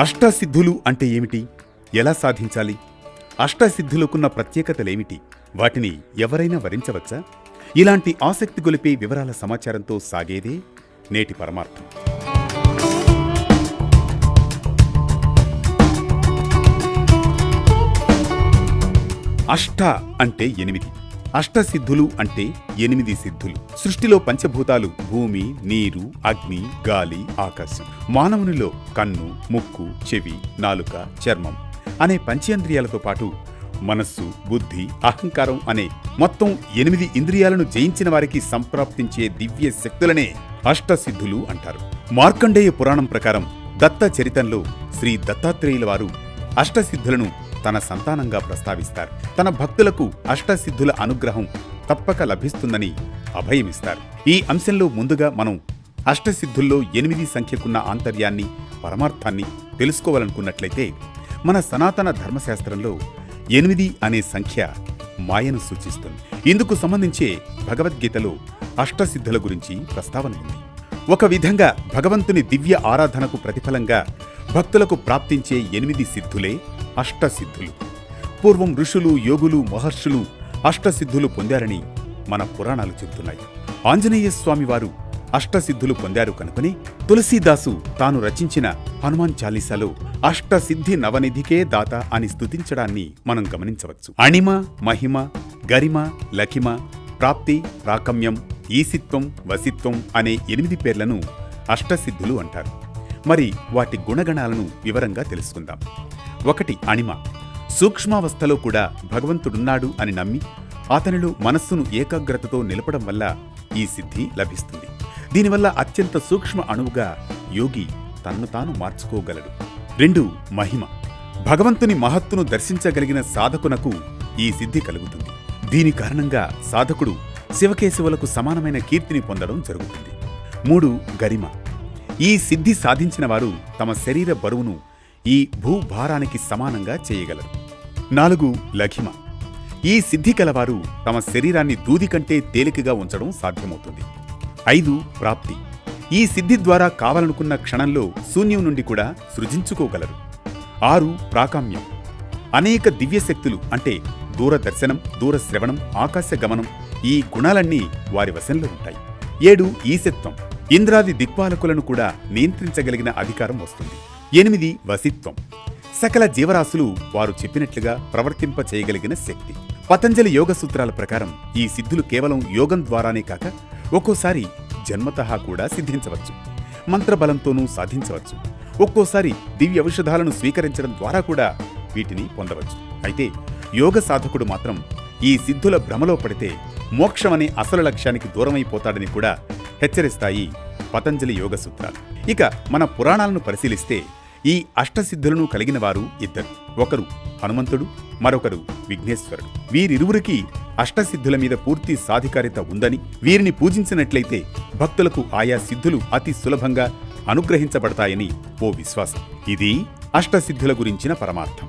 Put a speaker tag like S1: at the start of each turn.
S1: అష్టసిద్ధులు అంటే ఏమిటి? ఎలా సాధించాలి? అష్టసిద్ధులకున్న ప్రత్యేకతలేమిటి? వాటిని ఎవరైనా వరించవచ్చా? ఇలాంటి ఆసక్తి గొలిపే వివరాల సమాచారంతో సాగేదే నేటి పరమార్థం. అష్ట అంటే 8. అష్టసిద్ధులు అంటే 8 సిద్ధులు. సృష్టిలో పంచభూతాలు భూమి, నీరు, అగ్ని, గాలి, ఆకాశం. మానవునిలో కన్ను, ముక్కు, చెవి, నాలుక, చర్మం అనే పంచేంద్రియాలతో పాటు మనస్సు, బుద్ధి, అహంకారం అనే మొత్తం 8 ఇంద్రియాలను జయించిన వారికి సంప్రాప్తించే దివ్య శక్తులనే అష్టసిద్ధులు అంటారు. మార్కండేయ పురాణం ప్రకారం దత్త చరితంలో శ్రీ దత్తాత్రేయుల వారు అష్టసిద్ధులను తన సంతానంగా ప్రస్తావిస్తారు. తన భక్తులకు అష్టసిద్ధుల అనుగ్రహం తప్పక లభిస్తుందని అభయమిస్తారు. ఈ అంశంలో ముందుగా మనం అష్టసిద్ధుల్లో 8 సంఖ్యకున్న ఆంతర్యాన్ని, పరమార్థాన్ని తెలుసుకోవాలనుకున్నట్లయితే మన సనాతన ధర్మశాస్త్రంలో 8 అనే సంఖ్య మాయను సూచిస్తుంది. ఇందుకు సంబంధించే భగవద్గీతలో అష్టసిద్ధుల గురించి ప్రస్తావన ఉంది. ఒక విధంగా భగవంతుని దివ్య ఆరాధనకు ప్రతిఫలంగా భక్తులకు ప్రాప్తించే 8 సిద్ధులే అష్టసిద్ధులు. పూర్వం ఋషులు, యోగులు, మహర్షులు అష్టసిద్ధులు పొందారని మన పురాణాలు చెబుతున్నాయి. ఆంజనేయ స్వామి వారు అష్టసిద్ధులు పొందారు కనుకనే తులసీదాసు తాను రచించిన హనుమాన్ చాలీసాలో అష్టసిద్ధి నవనిధికే దాత అని స్తుతించడాన్ని మనం గమనించవచ్చు. అణిమ, మహిమ, గరిమ, లకిమ, ప్రాప్తి, ప్రాకమ్యం, ఈసిత్వం, వసిత్వం అనే 8 పేర్లను అష్టసిద్ధులు అంటారు. మరి వాటి గుణగణాలను వివరంగా తెలుసుకుందాం. 1. అణిమ. సూక్ష్మావస్థలో కూడా భగవంతుడున్నాడు అని నమ్మి అతనిలో మనస్సును ఏకాగ్రతతో నిలపడం వల్ల ఈ సిద్ధి లభిస్తుంది. దీనివల్ల అత్యంత సూక్ష్మ అణువుగా యోగి తన్ను తాను మార్చుకోగలడు. 2. మహిమ. భగవంతుని మహత్తును దర్శించగలిగిన సాధకునకు ఈ సిద్ధి కలుగుతుంది. దీని కారణంగా సాధకుడు శివకేశవులకు సమానమైన కీర్తిని పొందడం జరుగుతుంది. 3. గరిమ. ఈ సిద్ధి సాధించిన వారు తమ శరీర బరువును ఈ భూభారానికి సమానంగా చేయగలరు. 4. లఘిమ. ఈ సిద్ధి కలవారు తమ శరీరాన్ని దూది కంటే తేలికగా ఉంచడం సాధ్యమవుతుంది. 5. ప్రాప్తి. ఈ సిద్ధి ద్వారా కావాలనుకున్న క్షణంలో శూన్యం నుండి కూడా సృజించుకోగలరు. 6. ప్రాకామ్యం. అనేక దివ్యశక్తులు అంటే దూరదర్శనం, దూరశ్రవణం, ఆకాశ గమనం ఈ గుణాలన్నీ వారి వశంలో ఉంటాయి. 7. ఈశత్వం. ఇంద్రాది దిక్పాలకులను కూడా నియంత్రించగలిగిన అధికారం వస్తుంది. 8. వసిత్వం. సకల జీవరాశులు వారు చెప్పినట్లుగా ప్రవర్తింప చేయగలిగిన శక్తి. పతంజలి యోగ సూత్రాల ప్రకారం ఈ సిద్ధులు కేవలం యోగం ద్వారానే కాక ఒక్కోసారి జన్మతః కూడా సిద్ధించవచ్చు. మంత్రబలంతోనూ సాధించవచ్చు. ఒక్కోసారి దివ్య ఔషధాలను స్వీకరించడం ద్వారా కూడా వీటిని పొందవచ్చు. అయితే యోగ సాధకుడు మాత్రం ఈ సిద్ధుల భ్రమలో పడితే మోక్షమనే అసలు లక్ష్యానికి దూరమైపోతాడని కూడా హెచ్చరిస్తాయి పతంజలి యోగ సూత్రాలు. ఇక మన పురాణాలను పరిశీలిస్తే ఈ అష్టసిద్ధులను కలిగిన వారు 2. ఒకరు హనుమంతుడు, మరొకరు విఘ్నేశ్వరుడు. వీరిరువురికి అష్టసిద్ధుల మీద పూర్తి సాధికారిత ఉందని, వీరిని పూజించినట్లయితే భక్తులకు ఆయా సిద్ధులు అతి సులభంగా అనుగ్రహించబడతాయని ఓ విశ్వాసం. ఇది అష్టసిద్ధుల గురించిన పరమార్థం.